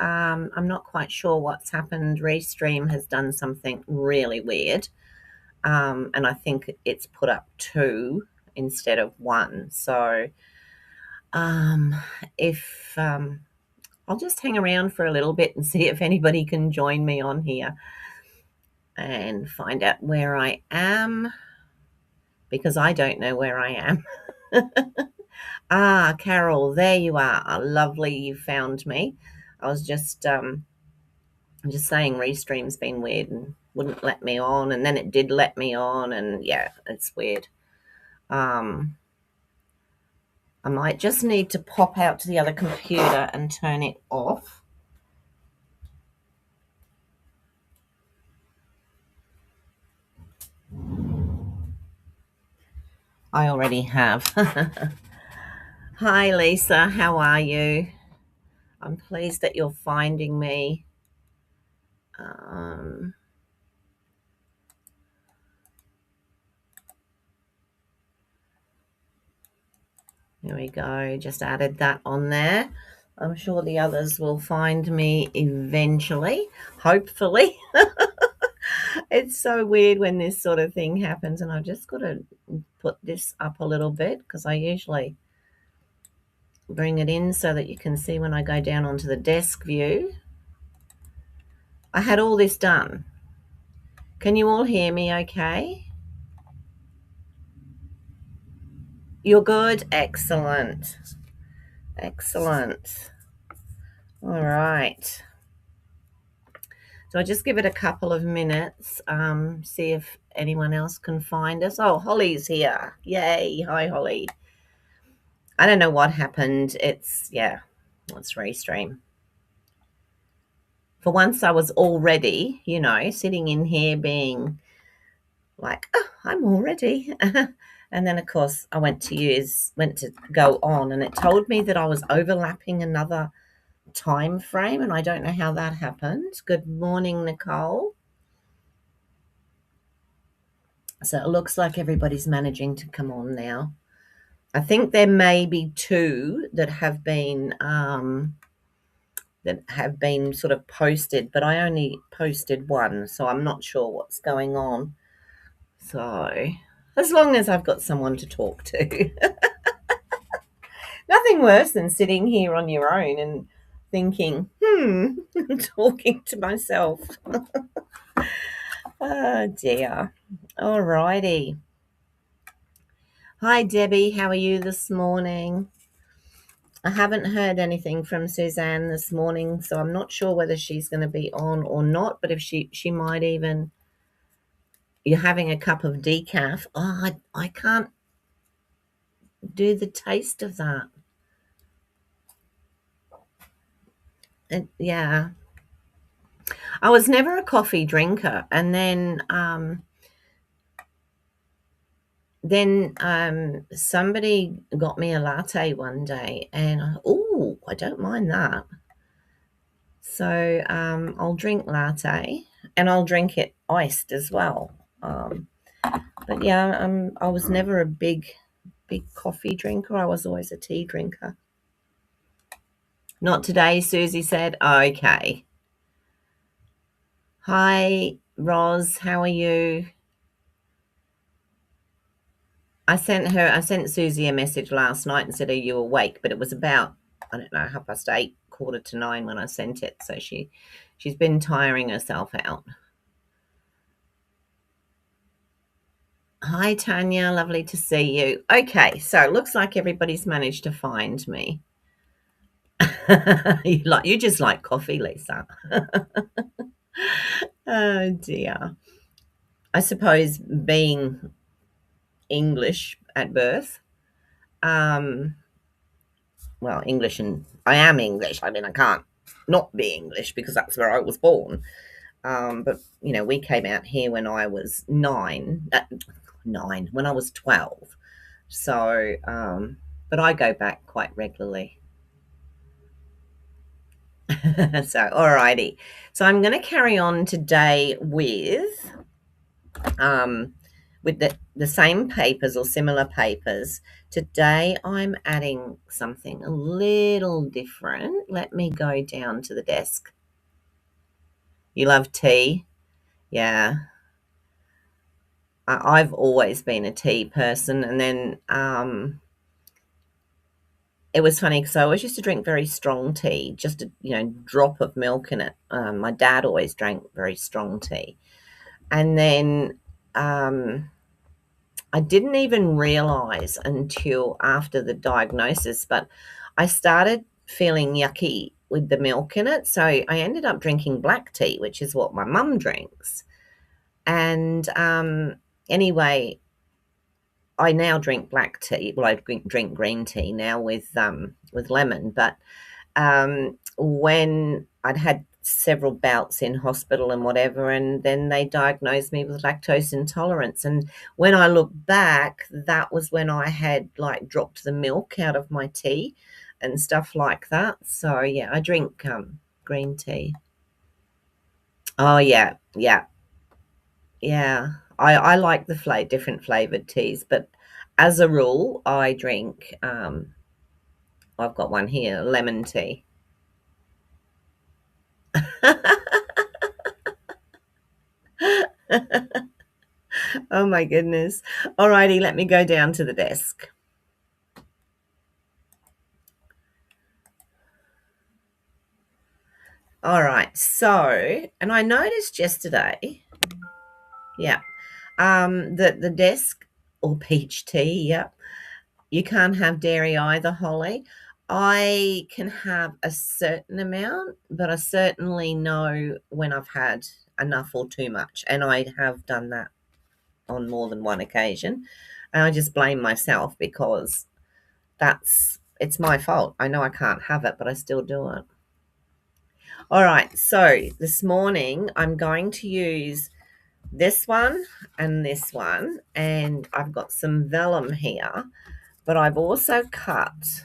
I'm not quite sure what's happened. Restream has done something really weird, and I think it's put up 2 instead of 1. So um, if I'll just hang around for a little bit and see if anybody can join me on here and find out where I am, because I don't know where I am. Carol, there you are. Lovely, you found me. I was just saying Restream's been weird and wouldn't let me on, and then it did let me on, and yeah, it's weird. I might just need to pop out to the other computer and turn it off. I already have. Hi, Lisa. How are you? I'm pleased that you're finding me. There we go. Just added that on there. I'm sure the others will find me eventually, hopefully. It's so weird when this sort of thing happens, and I've just got to put this up a little bit because I usually bring it in so that you can see when I go down onto the desk view. I had all this done. Can you all hear me okay? You're good? Excellent. Excellent. All right. So I just give it a couple of minutes, see if anyone else can find us. Oh, Holly's here. Yay. Hi, Holly. I don't know what happened. It's Restream. For once I was all ready, sitting in here being like, oh, I'm all ready. And then, of course, I went to go on, and it told me that I was overlapping another time frame, and I don't know how that happened. Good morning, Nicole. So it looks like everybody's managing to come on now. I think there may be 2 that have been sort of posted, but I only posted 1, so I'm not sure what's going on. So as long as I've got someone to talk to. Nothing worse than sitting here on your own and thinking, talking to myself. Oh dear. All righty. Hi, Debbie. How are you this morning? I haven't heard anything from Suzanne this morning, so I'm not sure whether she's going to be on or not, but if she might even... You're having a cup of decaf. Oh, I can't do the taste of that. Yeah. I was never a coffee drinker, and then somebody got me a latte one day, and I don't mind that. So I'll drink latte, and I'll drink it iced as well. But yeah, I was never a big coffee drinker. I was always a tea drinker. Not today, Susie said. Okay. Hi, Roz. How are you? I sent Susie a message last night and said, are you awake? But it was about, I don't know, 8:30, 8:45 when I sent it. So she's been tiring herself out. Hi, Tanya. Lovely to see you. Okay, so it looks like everybody's managed to find me. You just like coffee, Lisa. Oh, dear. I suppose being English at birth, English, and I am English. I mean, I can't not be English because that's where I was born. But, we came out here when I was 9, when I was 12. So, but I go back quite regularly. So, alrighty. So I'm going to carry on today with with the same papers or similar papers. Today I'm adding something a little different. Let me go down to the desk. You love tea? Yeah. I've always been a tea person, and then it was funny because I always used to drink very strong tea, just a drop of milk in it. My dad always drank very strong tea, and then I didn't even realize until after the diagnosis, but I started feeling yucky with the milk in it, so I ended up drinking black tea, which is what my mum drinks. And anyway, I now drink black tea. Well, I drink green tea now with lemon. But when I'd had several bouts in hospital and whatever, and then they diagnosed me with lactose intolerance. And when I look back, that was when I had like dropped the milk out of my tea and stuff like that. So yeah, I drink green tea. Oh yeah, yeah. Yeah, I like the different flavored teas, but as a rule, I drink. I've got one here, lemon tea. Oh my goodness! Alrighty, let me go down to the desk. All right, so and I noticed yesterday, yeah, that the desk or peach tea, yeah, you can't have dairy either, Holly. I can have a certain amount, but I certainly know when I've had enough or too much. And I have done that on more than one occasion. And I just blame myself because it's my fault. I know I can't have it, but I still do it. All right. So this morning I'm going to use this one and this one. And I've got some vellum here, but I've also cut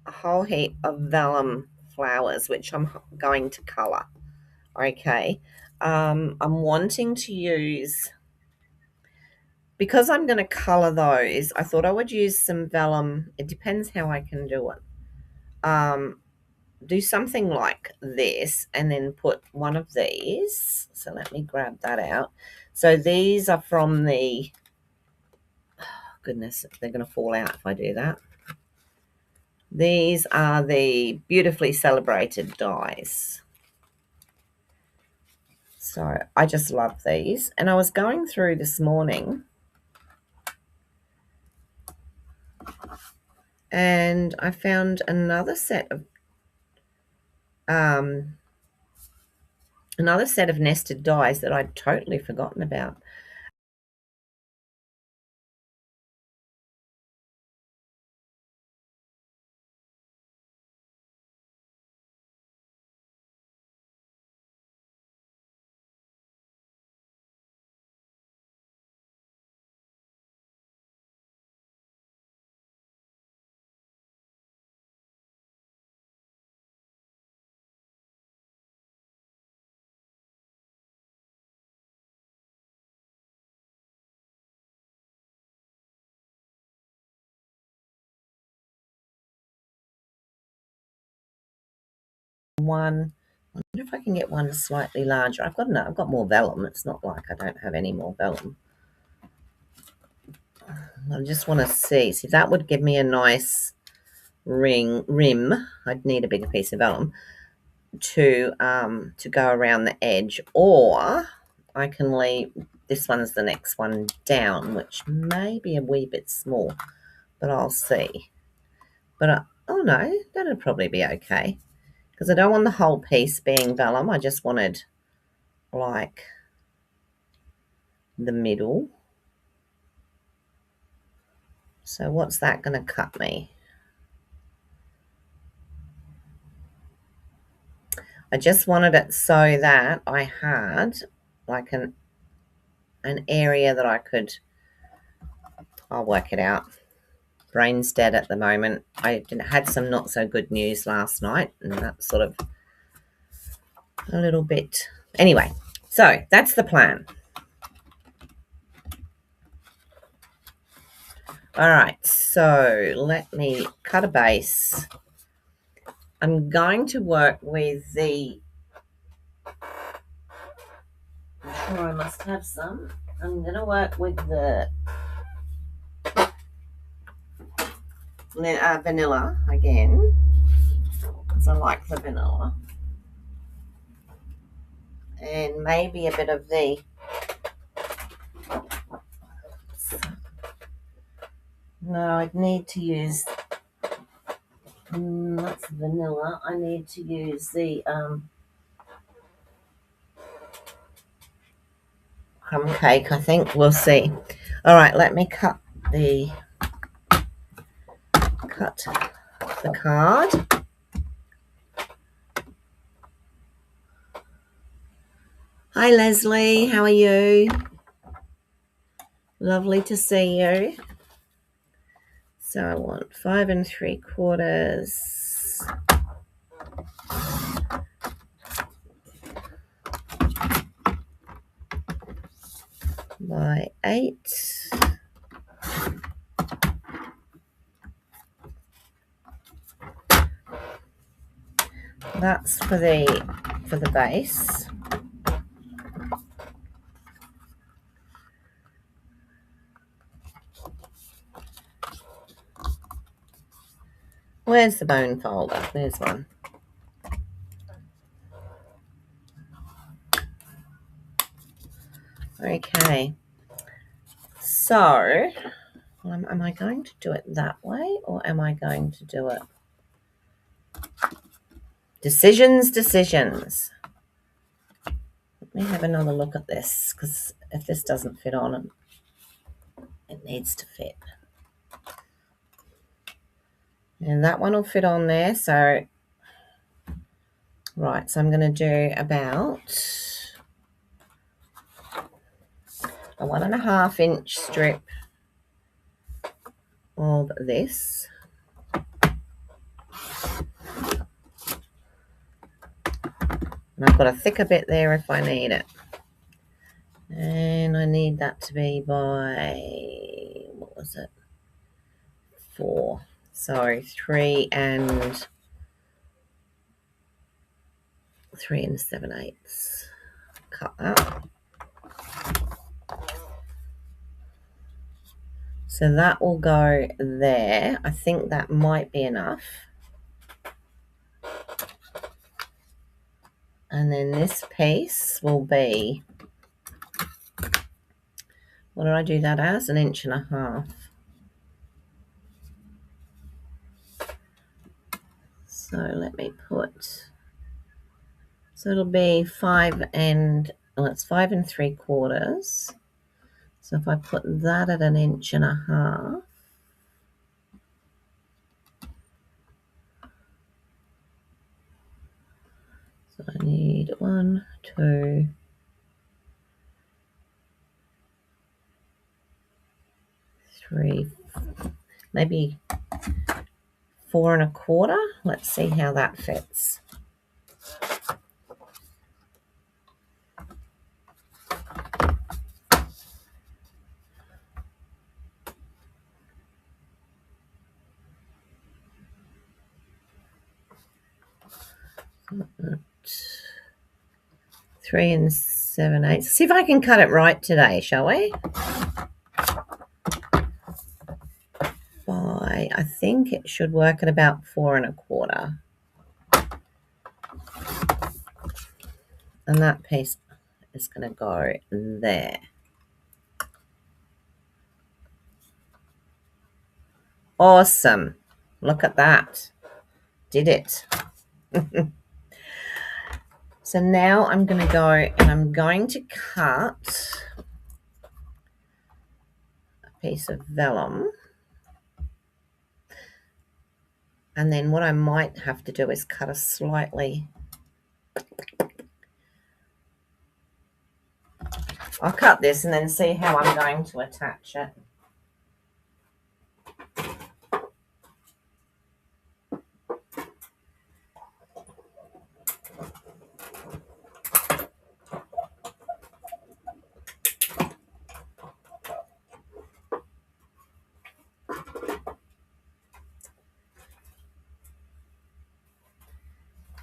a whole heap of vellum flowers, which I'm going to colour. Okay. I'm wanting to use, because I'm going to colour those, I thought I would use some vellum. It depends how I can do it. Do something like this and then put one of these. So let me grab that out. So these are from the, oh goodness, they're going to fall out if I do that. These are the beautifully celebrated dies. So I just love these. And I was going through this morning and I found another set of nested dies that I'd totally forgotten about. One, I wonder if I can get one slightly larger. I've got more vellum. It's not like I don't have any more vellum. I just want to see if that would give me a nice rim. I'd need a bigger piece of vellum to go around the edge, or I can leave this one's the next one down, which may be a wee bit small, but I'll see. But oh no, that'll probably be okay because I don't want the whole piece being vellum. I just wanted like the middle. So what's that going to cut me? I just wanted it so that I had like an area that I could, I'll work it out. Brain's dead at the moment. I had some not so good news last night, and that's sort of a little bit. Anyway, so that's the plan. All right, so let me cut a base. I'm going to work with the, I'm sure I must have some. I'm going to work with the vanilla again, because I like the vanilla. And maybe a bit of the, no, I'd need to use, that's vanilla. I need to use the crumb cake, I think. We'll see. All right, let me cut the card. Hi, Leslie. How are you? Lovely to see you. So I want 5 3/4 by 8. That's for the base. Where's the bone folder? There's one. Okay. So, am I going to do it that way, or am I going to do it? Decisions. Let me have another look at this, because if this doesn't fit on, it needs to fit. And that one will fit on there. So, right, so I'm going to do about a 1.5 inch strip of this. And I've got a thicker bit there if I need it. And I need that to be by, what was it? 4. So 3 and 7/8. Cut that. So that will go there. I think that might be enough. And then this piece will be, what did I do that as? 1.5 inches. So let me put, so it'll be 5 and, well, it's 5 3/4. So if I put that at 1.5 inches, so I need 1, 2, 3, maybe 4 1/4. Let's see how that fits. Three and 7/8. See if I can cut it right today, shall we? I think it should work at about 4 1/4. And that piece is going to go there. Awesome. Look at that. Did it. So now I'm going to go and I'm going to cut a piece of vellum. And then what I might have to do is cut a slightly, I'll cut this and then see how I'm going to attach it.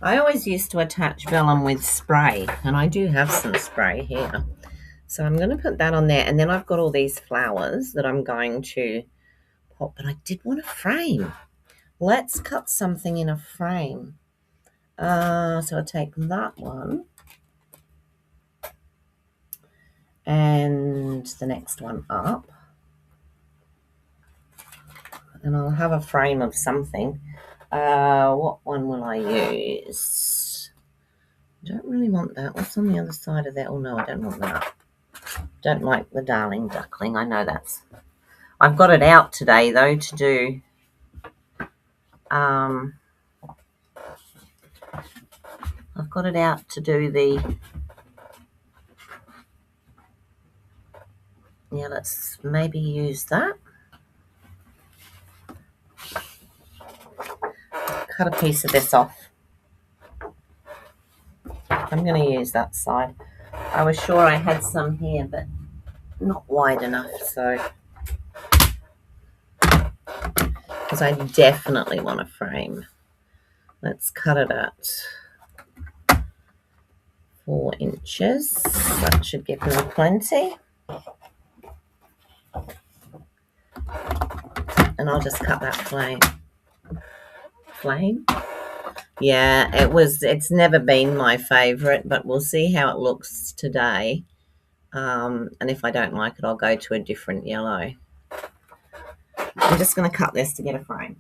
I always used to attach vellum with spray, and I do have some spray here. So I'm going to put that on there, and then I've got all these flowers that I'm going to pop, but I did want a frame. Let's cut something in a frame. So I'll take that one and the next one up, and I'll have a frame of something. What one will I use? I don't really want that. What's on the other side of that? Oh no, I don't want that. Don't like the darling duckling. I know that's... I've got it out today though to do I've got it out to do the... Yeah, let's maybe use that. Cut a piece of this off. I'm going to use that side. I was sure I had some here, but not wide enough, so... Because I definitely want a frame. Let's cut it at 4 inches. That should give me plenty. And I'll just cut that flame. Flame? Yeah, it's never been my favourite, but we'll see how it looks today. And if I don't like it, I'll go to a different yellow. I'm just going to cut this to get a frame.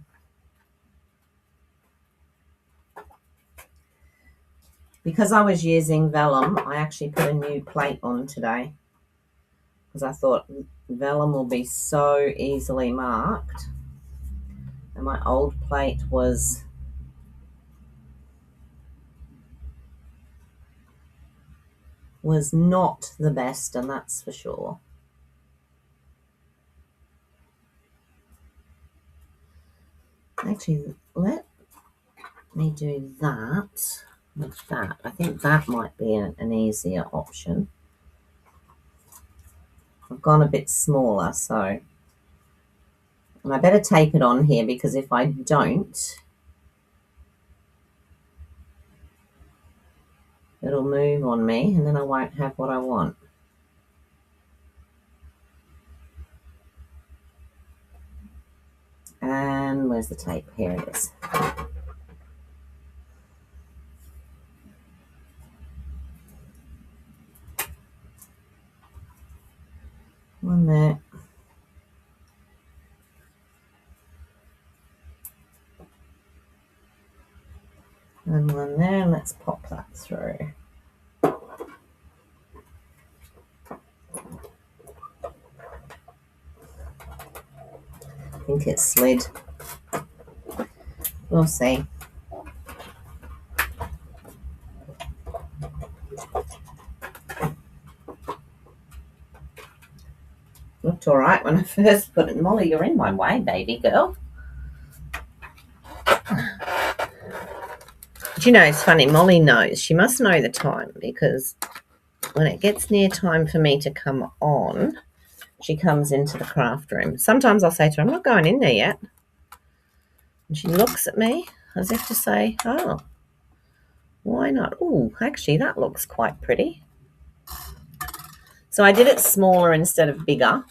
Because I was using vellum, I actually put a new plate on today, because I thought vellum will be so easily marked. And my old plate was not the best, and that's for sure. Actually, let me do that with that. I think that might be an easier option. I've gone a bit smaller, so... And I better tape it on here, because if I don't, it'll move on me, and then I won't have what I want. And where's the tape? Here it is. One there. And one there, and let's pop that through. I think it slid. We'll see. Looked all right when I first put it. Molly, you're in my way, baby girl. Do you know, it's funny, Molly knows. She must know the time, because when it gets near time for me to come on, she comes into the craft room. Sometimes I'll say to her, I'm not going in there yet. And she looks at me as if to say, oh, why not? Oh, actually, that looks quite pretty. So I did it smaller instead of bigger.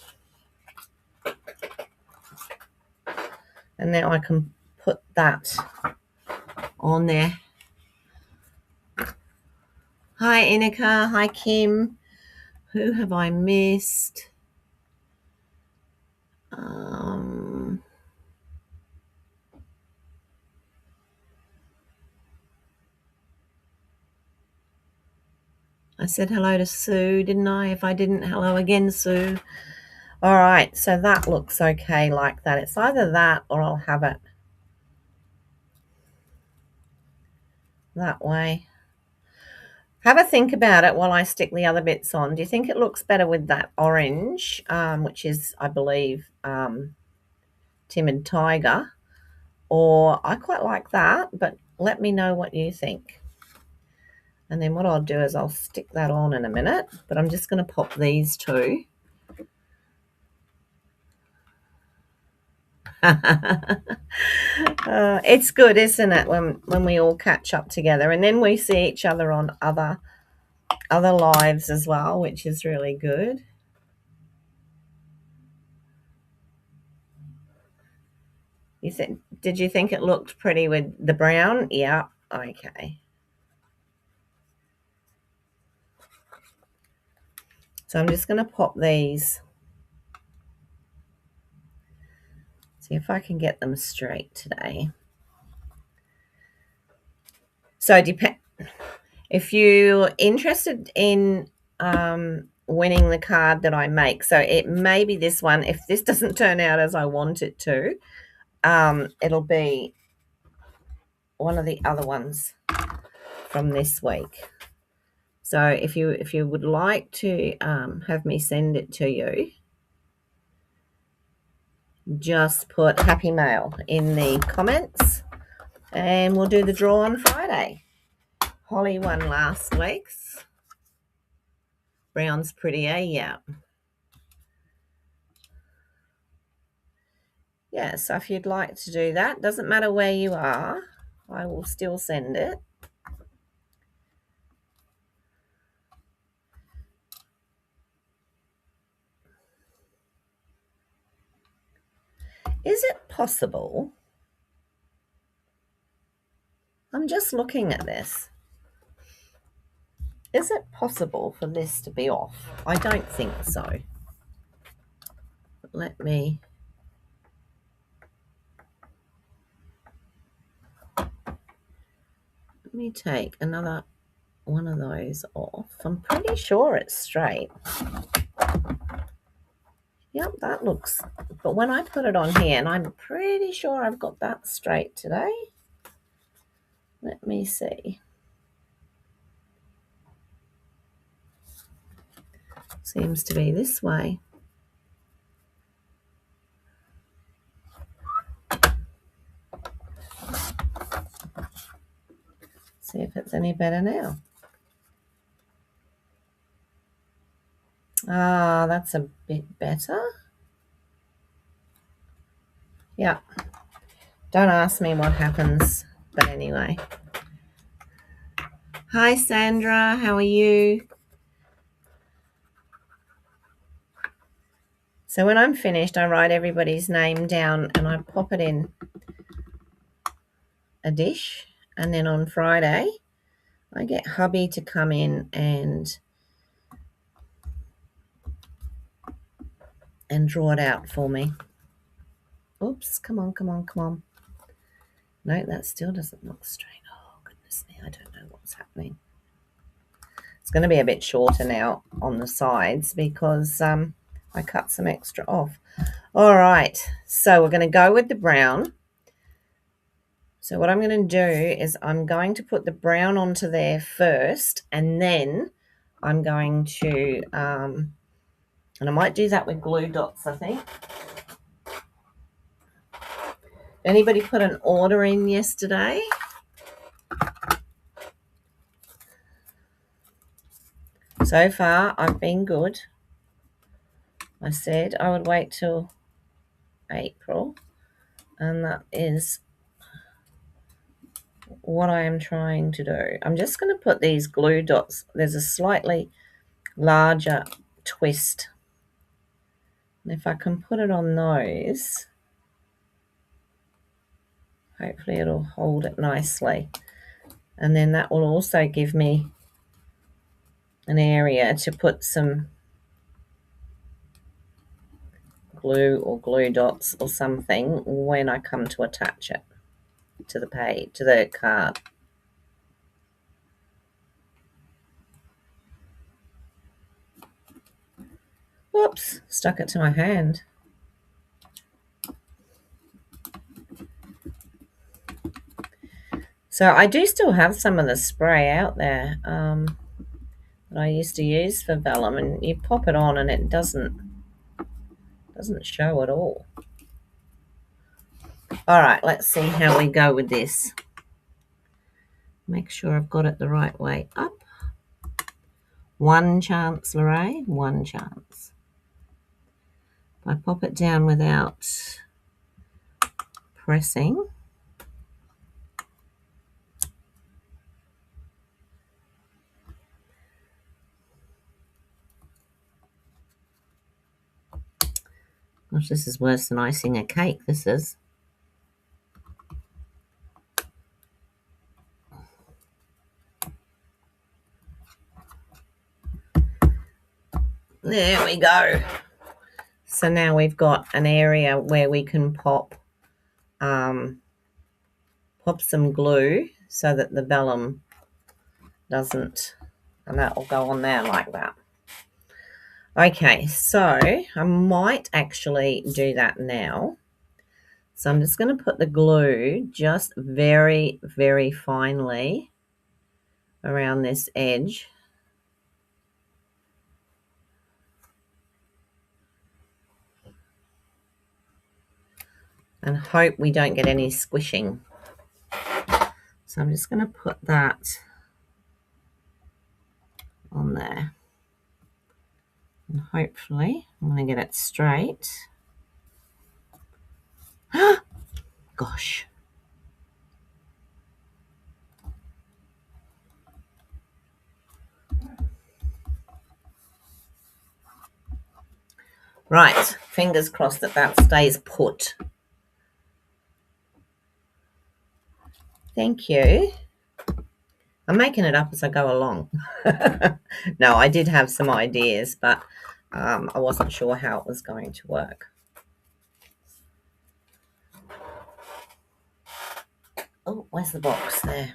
And now I can put that on there. Hi, Inika. Hi, Kim. Who have I missed? I said hello to Sue, didn't I? If I didn't, hello again, Sue. All right, so that looks okay like that. It's either that or I'll have it that way. Have a think about it while I stick the other bits on. Do you think it looks better with that orange, which is, I believe, Timid Tiger? Or I quite like that, but let me know what you think. And then what I'll do is I'll stick that on in a minute, but I'm just going to pop these two. It's good, isn't it, when we all catch up together, and then we see each other on other lives as well, which is really good. Did you think it looked pretty with the brown? Yeah. Okay. So I'm just going to pop these. See if I can get them straight today. So if you're interested in winning the card that I make, so it may be this one. If this doesn't turn out as I want it to, it'll be one of the other ones from this week. So if you would like to have me send it to you, just put happy mail in the comments and we'll do the draw on Friday. Holly won last week's. Brown's prettier, yeah. Yeah, so if you'd like to do that, doesn't matter where you are, I will still send it. Is it possible? I'm just looking at this. Is it possible for this to be off? I don't think so. Let me take another one of those off. I'm pretty sure it's straight. Yep, that looks, but when I put it on here, and I'm pretty sure I've got that straight today. Let me see. Seems to be this way. See if it's any better now. Ah, that's a bit better. Yeah. Don't ask me what happens, but anyway. Hi, Sandra. How are you? So when I'm finished, I write everybody's name down and I pop it in a dish. And then on Friday, I get hubby to come in and draw it out for me. Oops, come on, come on, come on. No, that still doesn't look straight. Oh, goodness me, I don't know what's happening. It's going to be a bit shorter now on the sides because I cut some extra off. All right, so we're going to go with the brown. So what I'm going to do is I'm going to put the brown onto there first, and then I'm going to, and I might do that with glue dots, I think. Anybody put an order in yesterday? So far, I've been good. I said I would wait till April, and that is what I am trying to do. I'm just going to put these glue dots. There's a slightly larger twist. And if I can put it on those, hopefully it'll hold it nicely. And then that will also give me an area to put some glue or glue dots or something when I come to attach it to the page, to the card. Whoops, stuck it to my hand. So I do still have some of the spray out there that I used to use for vellum, and you pop it on and it doesn't show at all. All right, let's see how we go with this. Make sure I've got it the right way up. One chance, Lorraine, one chance. If I pop it down without pressing. Gosh, this is worse than icing a cake, this is. There we go. So now we've got an area where we can pop some glue so that the vellum doesn't, and that will go on there like that. Okay, so I might actually do that now. So I'm just going to put the glue just very, very finely around this edge. And hope we don't get any squishing. So I'm just going to put that on there. And hopefully I'm going to get it straight. Gosh. Right, fingers crossed that that stays put. Thank you. I'm making it up as I go along. No, I did have some ideas, but I wasn't sure how it was going to work. Oh, where's the box? There.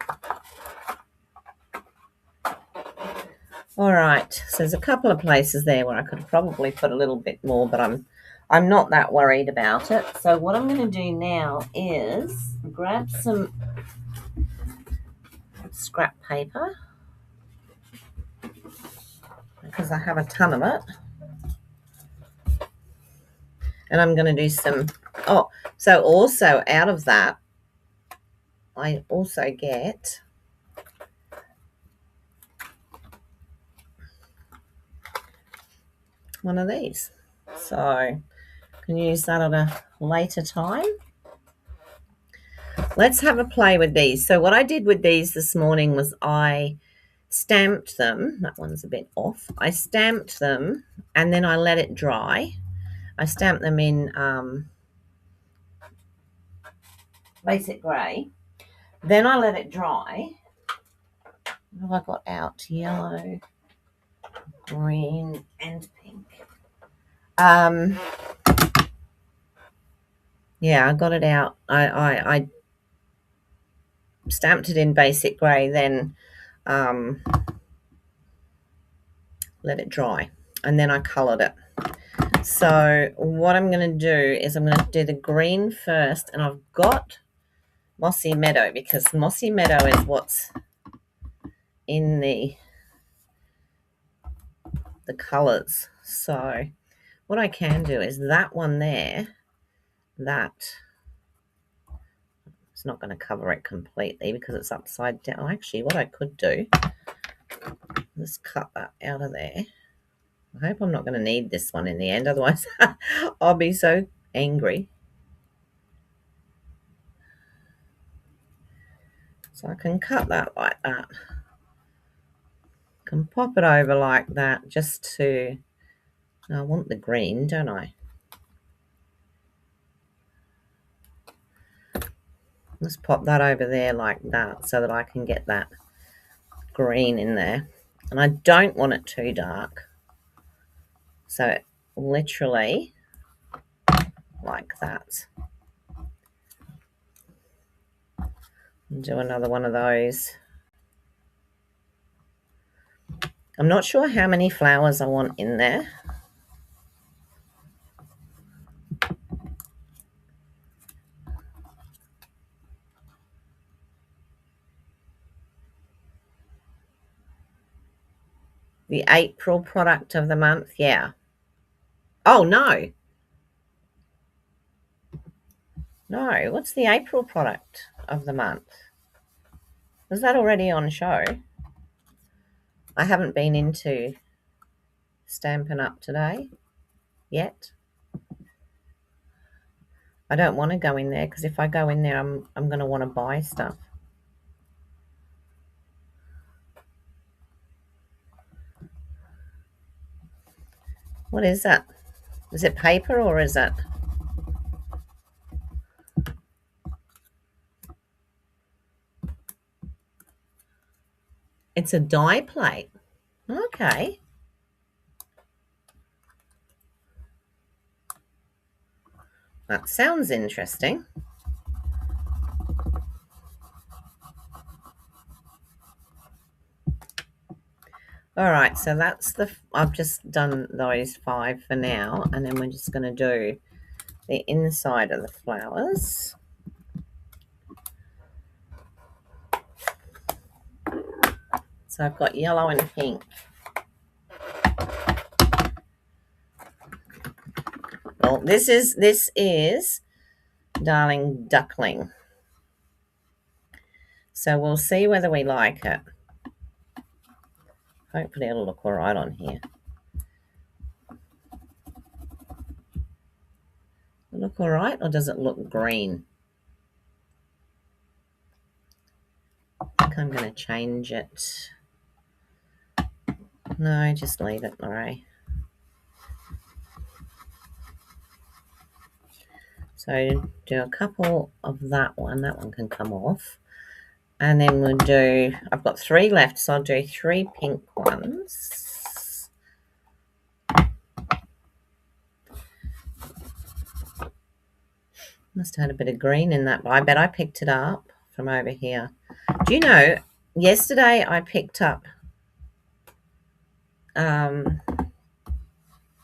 All right, so there's a couple of places there where I could probably put a little bit more, but I'm not that worried about it. So what I'm going to do now is grab some scrap paper, because I have a ton of it. And I'm going to do some, so also out of that, I also get one of these. So I can use that at a later time. Let's have a play with these. So what I did with these this morning was I stamped them. That one's a bit off. I stamped them and then I let it dry. I stamped them in basic grey. Then I let it dry. What have I got out? Yellow, green, and pink. Yeah, I got it out. I stamped it in basic grey, then let it dry, and then I coloured it. So what I'm going to do is I'm going to do the green first, and I've got Mossy Meadow, because Mossy Meadow is what's in the colours. So what I can do is that one there, that it's not going to cover it completely because it's upside down. Actually, what I could do, let's cut that out of there. I hope I'm not going to need this one in the end, otherwise I'll be so angry. So I can cut that like that. Can pop it over like that just to, I want the green, don't I? Let's pop that over there like that so that I can get that green in there. And I don't want it too dark. So literally like that. Do another one of those. I'm not sure how many flowers I want in there. The April product of the month, yeah. Oh, no. No, what's the April product of the month? Was that already on show? I haven't been into Stampin' Up today yet. I don't want to go in there because if I go in there, I'm going to want to buy stuff. What is that? Is it paper or is it? It's a die plate. Okay. That sounds interesting. All right, so that's I've just done those 5 for now, and then we're just going to do the inside of the flowers. So I've got yellow and pink. Well, this is Darling Duckling. So we'll see whether we like it. Hopefully it'll look all right on here. Look all right, or does it look green? I think I'm going to change it. No, just leave it, Lorraine. So do a couple of that one. That one can come off. And then we'll do, I've got 3 left, so I'll do 3 pink ones. Must have had a bit of green in that, but I bet I picked it up from over here. Do you know, yesterday I picked up,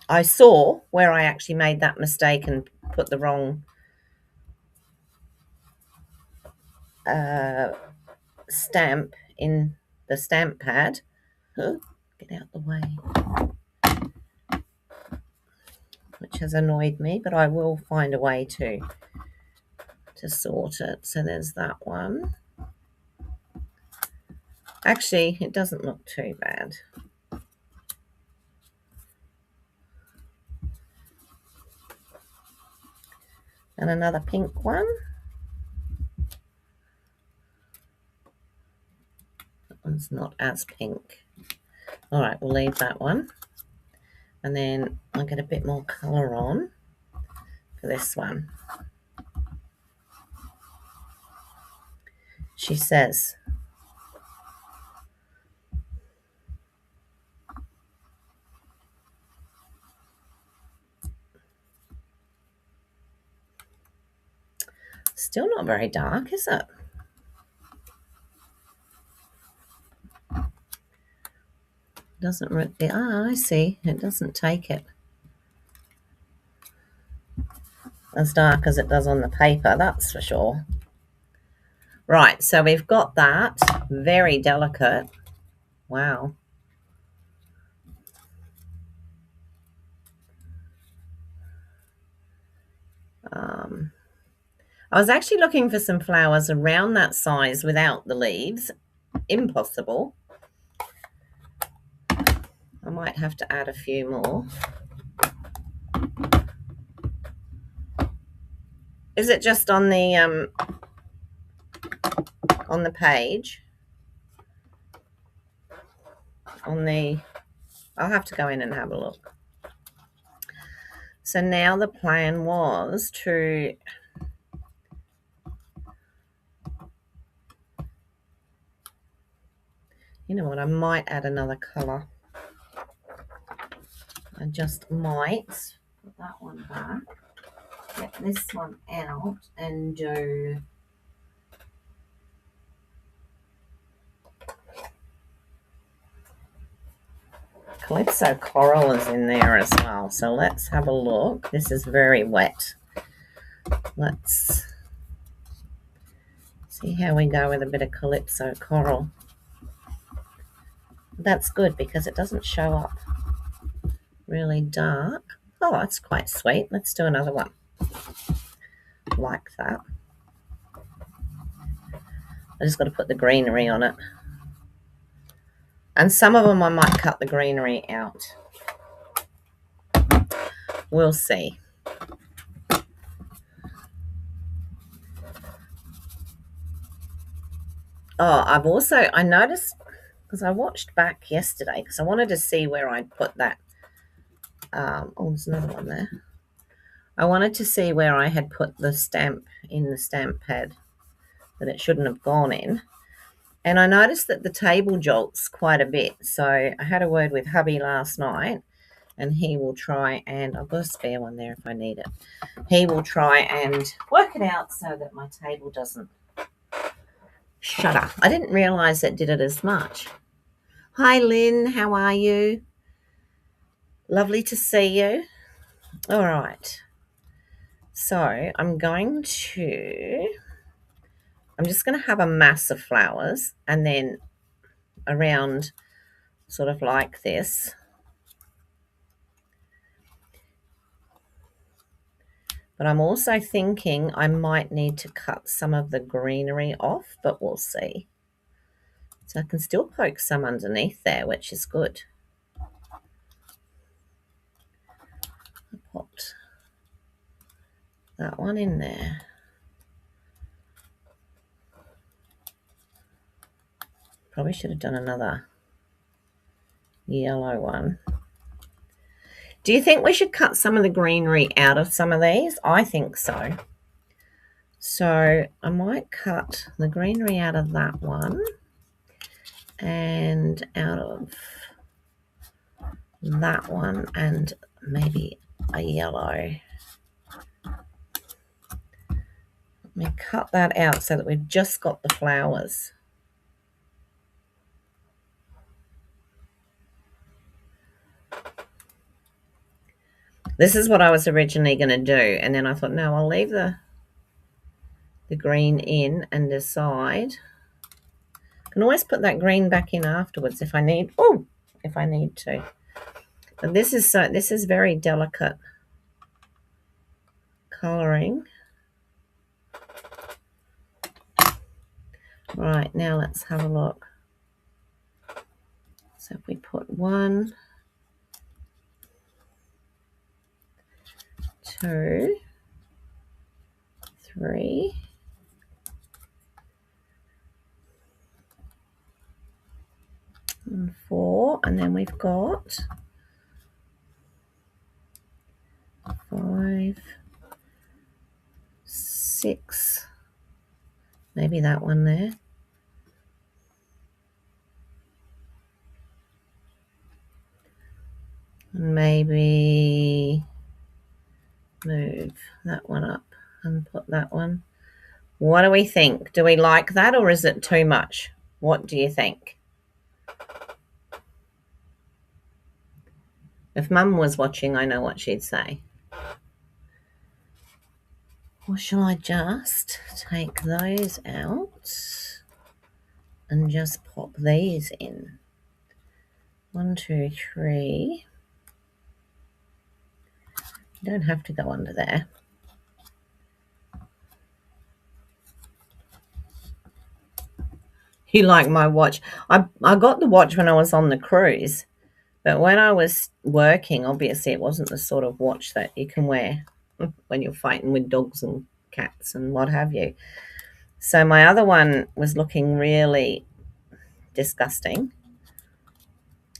I saw where I actually made that mistake and put the wrong stamp in the stamp pad. Get out the way. Which has annoyed me, but I will find a way to sort it. So there's that one. Actually, it doesn't look too bad. And another pink one. That one's not as pink. All right, we'll leave that one. And then I'll get a bit more colour on for this one. She says, still not very dark, is it? Doesn't really, I see. It doesn't take it as dark as it does on the paper, that's for sure. Right, so we've got that. Very delicate. Wow. I was actually looking for some flowers around that size without the leaves. Impossible. I might have to add a few more. Is it just on the page? I'll have to go in and have a look. So now the plan was to you know what, I might add another colour. I just might put that one back, get this one out and do Calypso Coral is in there as well. So let's have a look. This is very wet. Let's see how we go with a bit of Calypso Coral. That's good because it doesn't show up really dark. Oh, that's quite sweet. Let's do another one like that. I just got to put the greenery on it. And some of them I might cut the greenery out. We'll see. Oh, I noticed, because I watched back yesterday because I wanted to see where I'd put that. Oh, there's another one there. I wanted to see where I had put the stamp in the stamp pad that it shouldn't have gone in. And I noticed that the table jolts quite a bit. So I had a word with hubby last night, and he will try, and I've got a spare one there if I need it. He will try and work it out so that my table doesn't shudder. I didn't realise it did it as much. Hi, Lynn. How are you? Lovely to see you. All right. So I'm just going to have a mass of flowers, and then around sort of like this. But I'm also thinking I might need to cut some of the greenery off, but we'll see. So I can still poke some underneath there, which is good. I popped that one in there. Probably should have done another yellow one. Do you think we should cut some of the greenery out of some of these? I think so. So I might cut the greenery out of that one and out of that one, and maybe a yellow. Let me cut that out so that we've just got the flowers. This is what I was originally going to do, and then I thought, no, I'll leave the green in and decide. I can always put that green back in afterwards if I need. Oh, if I need to. But this is very delicate colouring. Right, now let's have a look. So if we put 1, 2, 3, and 4, and then we've got 5, 6, maybe that one there. And maybe move that one up and put that one. What do we think? Do we like that, or is it too much? What do you think? If Mum was watching, I know what she'd say. Or shall I just take those out and just pop these in? 1, 2, 3. You don't have to go under there. You like my watch? I got the watch when I was on the cruise, but when I was working, obviously it wasn't the sort of watch that you can wear when you're fighting with dogs and cats and what have you. So my other one was looking really disgusting.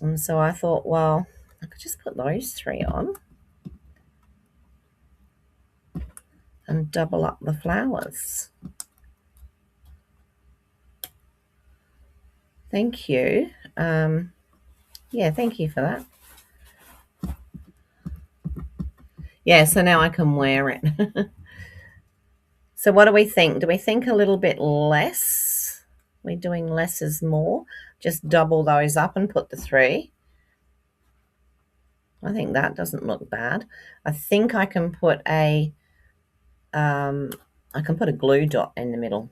And so I thought, well, I could just put those 3 on and double up the flowers. Thank you. Yeah, thank you for that. Yeah, so now I can wear it. So what do we think? Do we think a little bit less? We're doing less is more. Just double those up and put the 3. I think that doesn't look bad. I think I can put a glue dot in the middle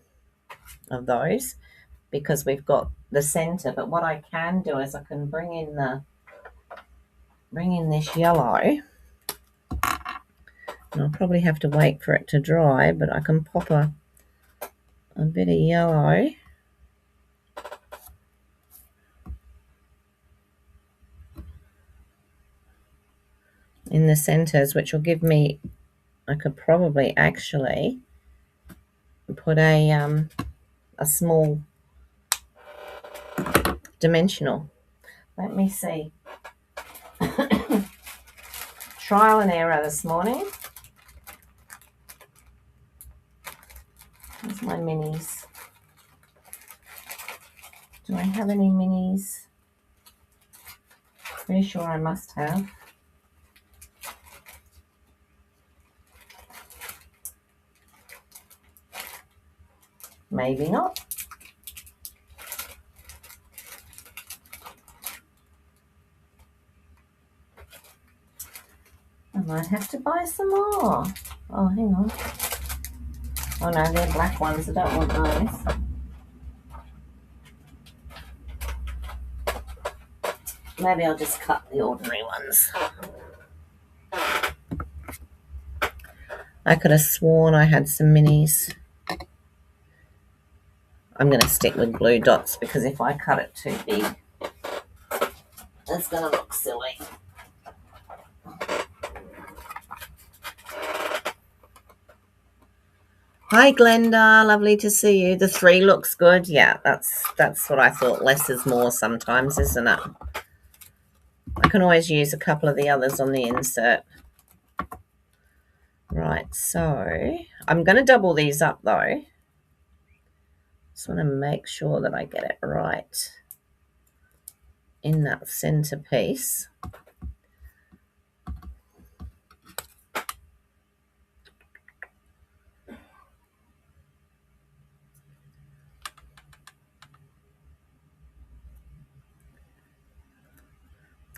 of those because we've got the center. But what I can do is I can bring in this yellow. And I'll probably have to wait for it to dry, but I can pop a bit of yellow in the centers, which will give me, I could probably actually put a small dimensional. Let me see. Trial and error this morning. Here's my minis. Do I have any minis? Pretty sure I must have. Maybe not. I might have to buy some more. Oh, hang on. Oh no, they're black ones. I don't want those. Maybe I'll just cut the ordinary ones. I could have sworn I had some minis. I'm going to stick with blue dots because if I cut it too big, it's going to look silly. Hi Glenda, lovely to see you. The 3 looks good. Yeah, that's what I thought. Less is more sometimes, isn't it? I can always use a couple of the others on the insert. Right, so I'm going to double these up though. Just want to make sure that I get it right in that center piece.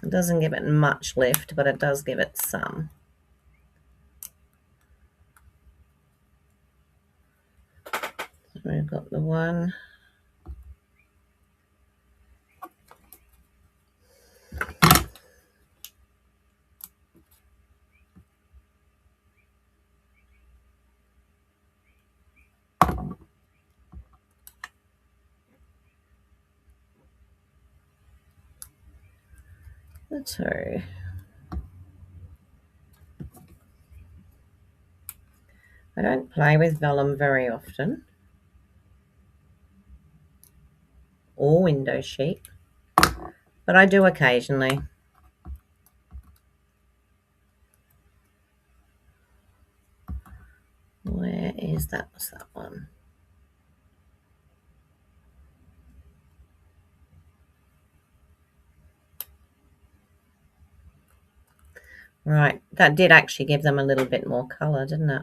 It doesn't give it much lift, but it does give it some. So we've got the one. The 2. I don't play with vellum very often, or window sheet, but I do occasionally. Where is that? What's that one? Right, that did actually give them a little bit more colour, didn't it?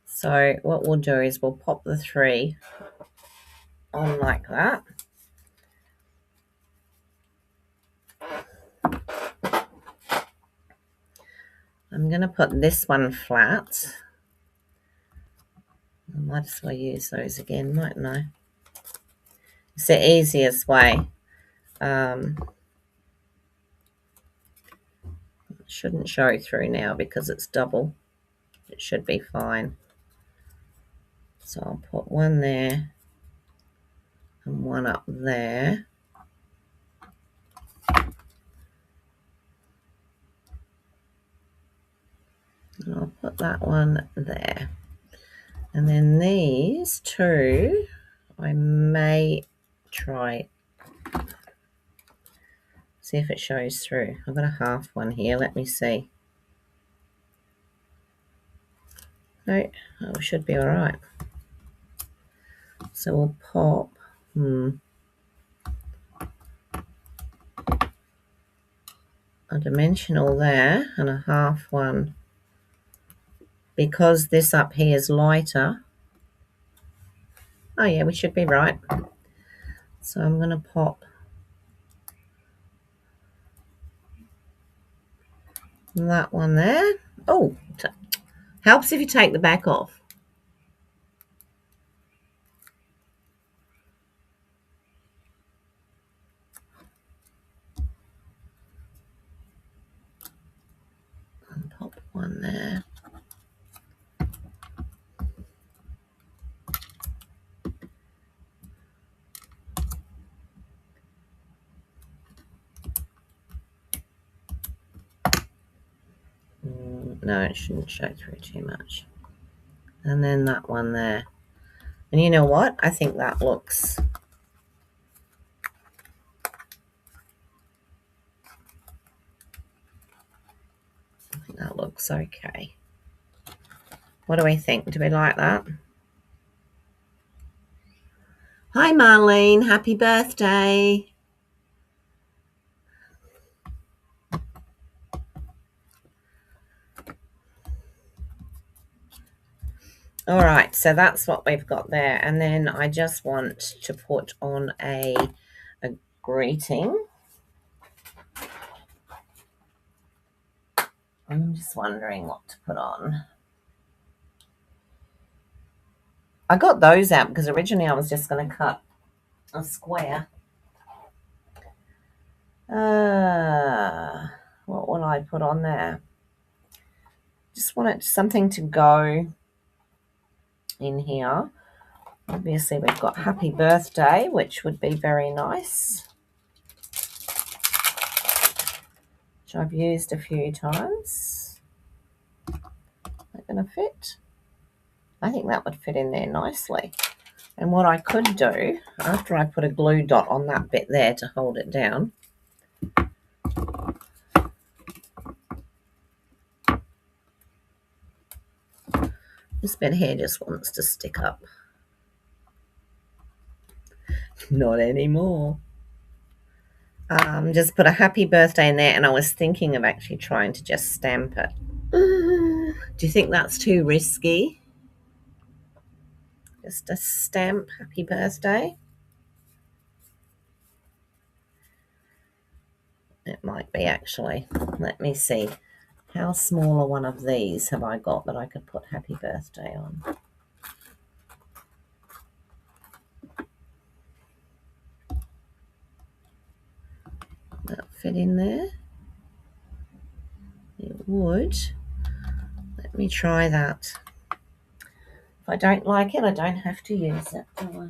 So what we'll do is we'll pop the 3 on like that. I'm going to put this one flat. I might as well use those again, mightn't I? It's the easiest way. It shouldn't show through now because it's double. It should be fine. So I'll put one there and one up there. And I'll put that one there. And then these 2, I may try, see if it shows through. I've got a half one here. Let me see. No, it should be all right. So we'll pop, a dimensional there and a half one. Because this up here is lighter. Oh yeah, we should be right. So I'm going to pop that one there. Oh, helps if you take the back off. And pop one there. No, it shouldn't show through too much. And then that one there. And you know what? I think that looks looks okay. What do we think? Do we like that? Hi, Marlene. Happy birthday. All right, so that's what we've got there. And then I just want to put on a greeting. I'm just wondering what to put on. I got those out because originally I was just going to cut a square. What will I put on there? Just wanted something to go in here. Obviously, we've got happy birthday, which would be very nice, which I've used a few times. That going to fit? I think that would fit in there nicely. And what I could do, after I put a glue dot on that bit there to hold it down, this bit here just wants to stick up. Not anymore. Just put a happy birthday in there, and I was thinking of actually trying to just stamp it. Do you think that's too risky? Just a stamp happy birthday? It might be, actually. Let me see. How small a one of these have I got that I could put happy birthday on? That fit in there? It would. Let me try that. If I don't like it, I don't have to use it, do I?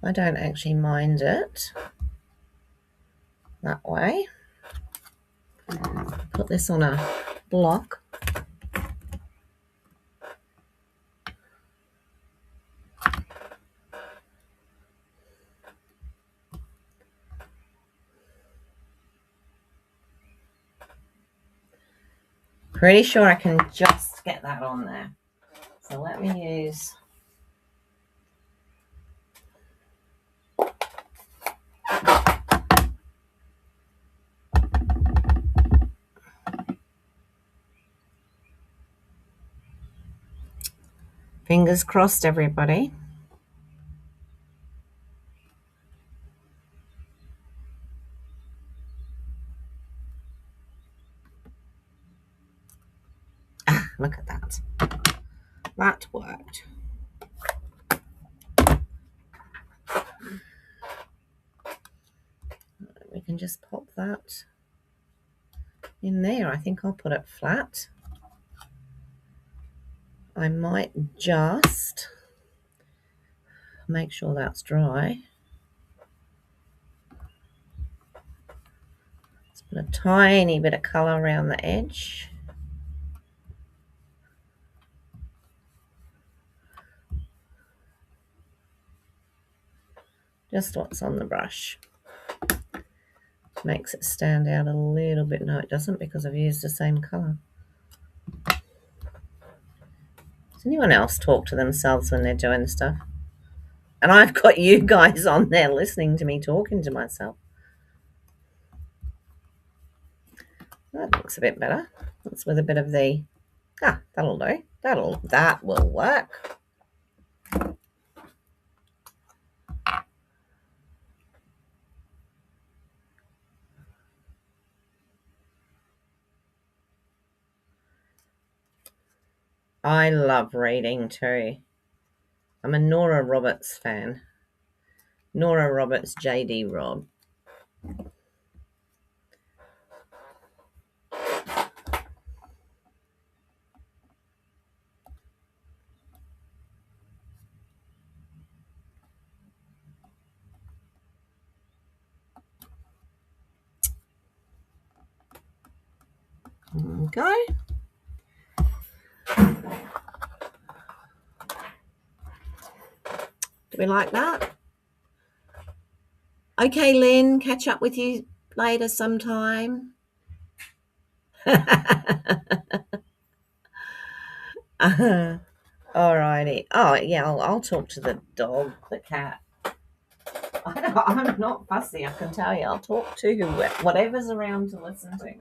I don't actually mind it that way. Put this on a block. Pretty sure I can just get that on there. So let me use fingers crossed, everybody. Ah, look at that. That worked. We can just pop that in there. I think I'll put it flat. I might just make sure that's dry. Let's put a tiny bit of colour around the edge. Just what's on the brush. Makes it stand out a little bit. No, it doesn't, because I've used the same colour. Does anyone else talk to themselves when they're doing stuff? And I've got you guys on there listening to me talking to myself. That looks a bit better. That's with a bit of the... Ah, that'll do. That will work. I love reading too. I'm a Nora Roberts fan. Nora Roberts, J.D. Robb. Okay. Do we like that? Okay, Lynn, catch up with you later sometime. Alrighty. Oh, yeah, I'll talk to the dog, the cat. I'm not fussy, I can tell you. I'll talk to whatever's around to listen to me.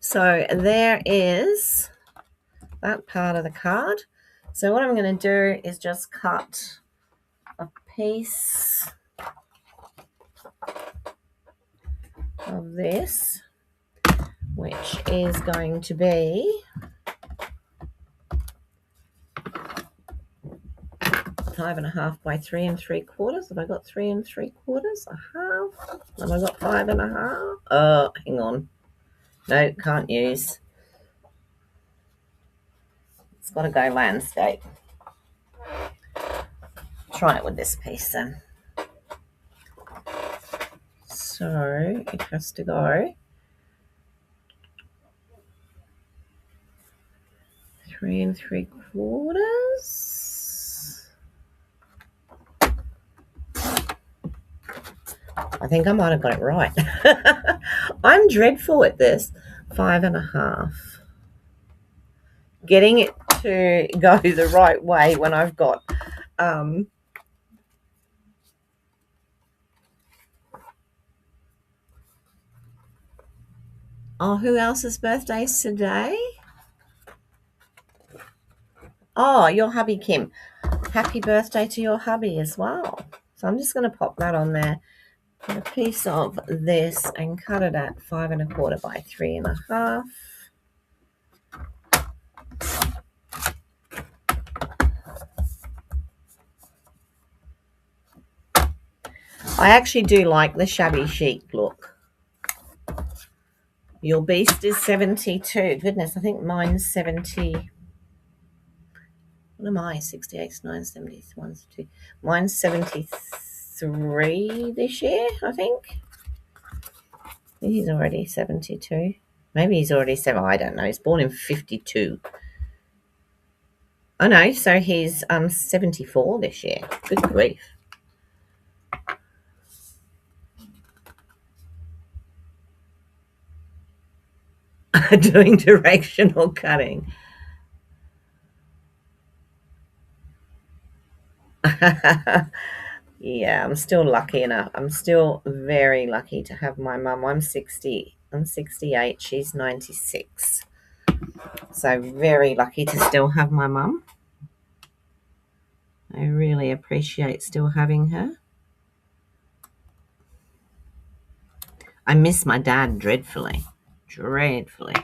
So there is that part of the card. So what I'm going to do is just cut a piece of this, which is going to be 5.5 by 3 3/4. Have I got 3 3/4? A half. Have I got 5.5? Oh, hang on. No, can't use. It's got to go landscape. Try it with this piece then. So it has to go 3 3/4. I think I might have got it right. I'm dreadful at this. 5.5. Getting it to go the right way when I've got oh, who else's birthday is today? Oh, your hubby, Kim. Happy birthday to your hubby as well. So I'm just going to pop that on there. Put a piece of this and cut it at 5.25 by 3.5. I actually do like the shabby chic look. Your beast is 72. Goodness, I think mine's 70. What am I? 68, 9, 70, 1, 2. Mine's 73 this year, I think. He's already 72. Maybe he's already 7. I don't know. He's born in 52. Oh, no. So he's 74 this year. Good grief. Doing directional cutting. Yeah, I'm still lucky enough. I'm still very lucky to have my mum. I'm 60. I'm 68. She's 96. So very lucky to still have my mum. I really appreciate still having her. I miss my dad dreadfully. Dreadfully.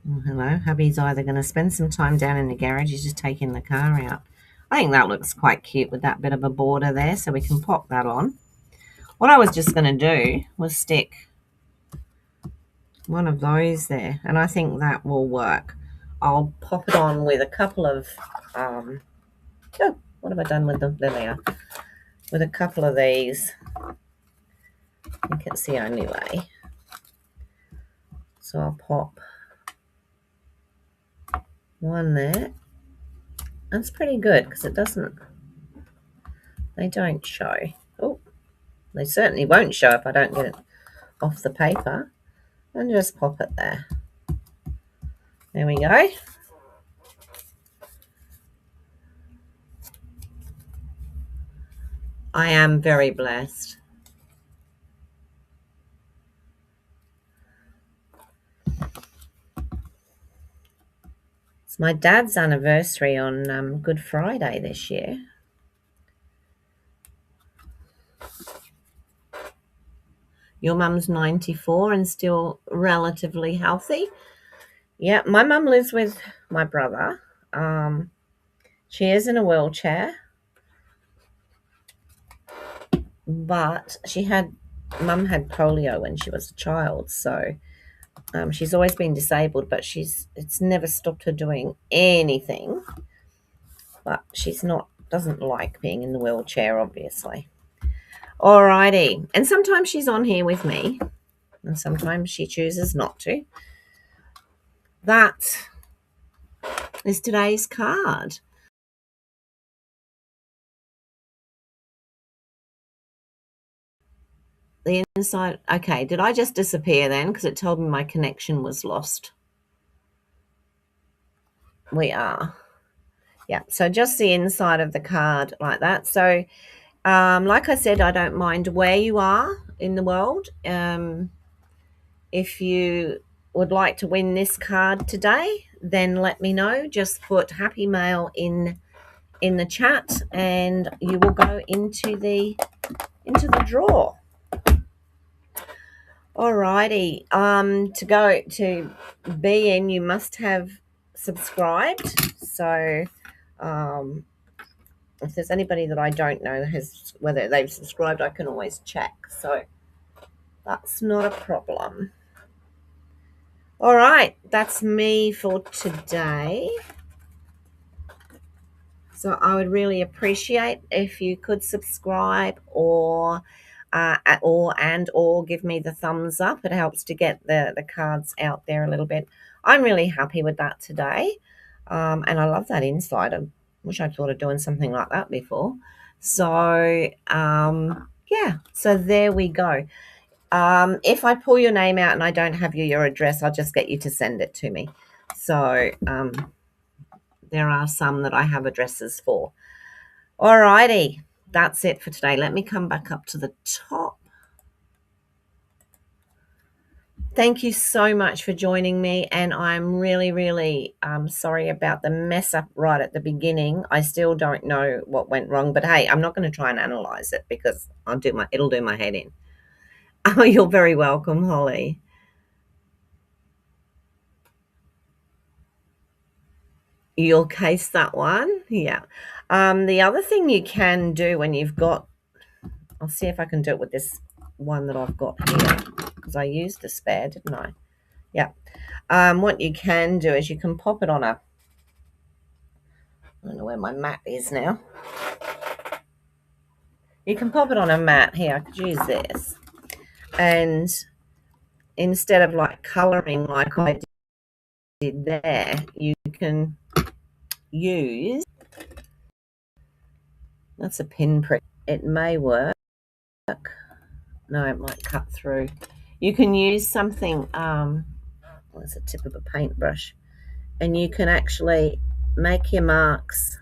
Oh, hello. Hubby's either going to spend some time down in the garage. He's just taking the car out. I think that looks quite cute with that bit of a border there, so we can pop that on. What I was just going to do was stick one of those there, and I think that will work. I'll pop it on with a couple of oh, what have I done with them? There they are. With a couple of these. I think it's the only way. So I'll pop one there. That's pretty good because they don't show. Oh, they certainly won't show if I don't get it off the paper. And just pop it there. There we go. I am very blessed. It's my dad's anniversary on Good Friday this year. Your mum's 94 and still relatively healthy. Yeah, my mum lives with my brother. She is in a wheelchair, but mum had polio when she was a child, so she's always been disabled, but it's never stopped her doing anything. But doesn't like being in the wheelchair, obviously. Alrighty, and sometimes she's on here with me, and sometimes she chooses not to. That is today's card. The inside. Okay, did I just disappear then? Because it told me my connection was lost. We are. Yeah, so just the inside of the card like that. So, like I said, I don't mind where you are in the world. If you would like to win this card today, then let me know. Just put Happy Mail in the chat, and you will go into the draw. Alrighty. To be in, you must have subscribed. So, if there's anybody that I don't know whether they've subscribed, I can always check. So that's not a problem. All right, that's me for today. So I would really appreciate if you could subscribe or give me the thumbs up. It helps to get the cards out there a little bit. I'm really happy with that today. And I love that inside. I wish I'd thought of doing something like that before. So, yeah, so there we go. If I pull your name out and I don't have your address, I'll just get you to send it to me. So, there are some that I have addresses for. Alrighty, that's it for today. Let me come back up to the top. Thank you so much for joining me, and I'm really, really sorry about the mess up right at the beginning. I still don't know what went wrong, but hey, I'm not going to try and analyze it because it'll do my head in. Oh, you're very welcome, Holly. You'll case that one, yeah. The other thing you can do when you've got, I'll see if I can do it with this one that I've got here because I used the spare, didn't I? Yeah. What you can do is you can pop it on I don't know where my mat is now. You can pop it on a mat. Here, I could use this. And instead of like colouring like I did there, you can use, that's a pinprick. It may work. No, it might cut through. You can use something, it's the tip of a paintbrush. And you can actually make your marks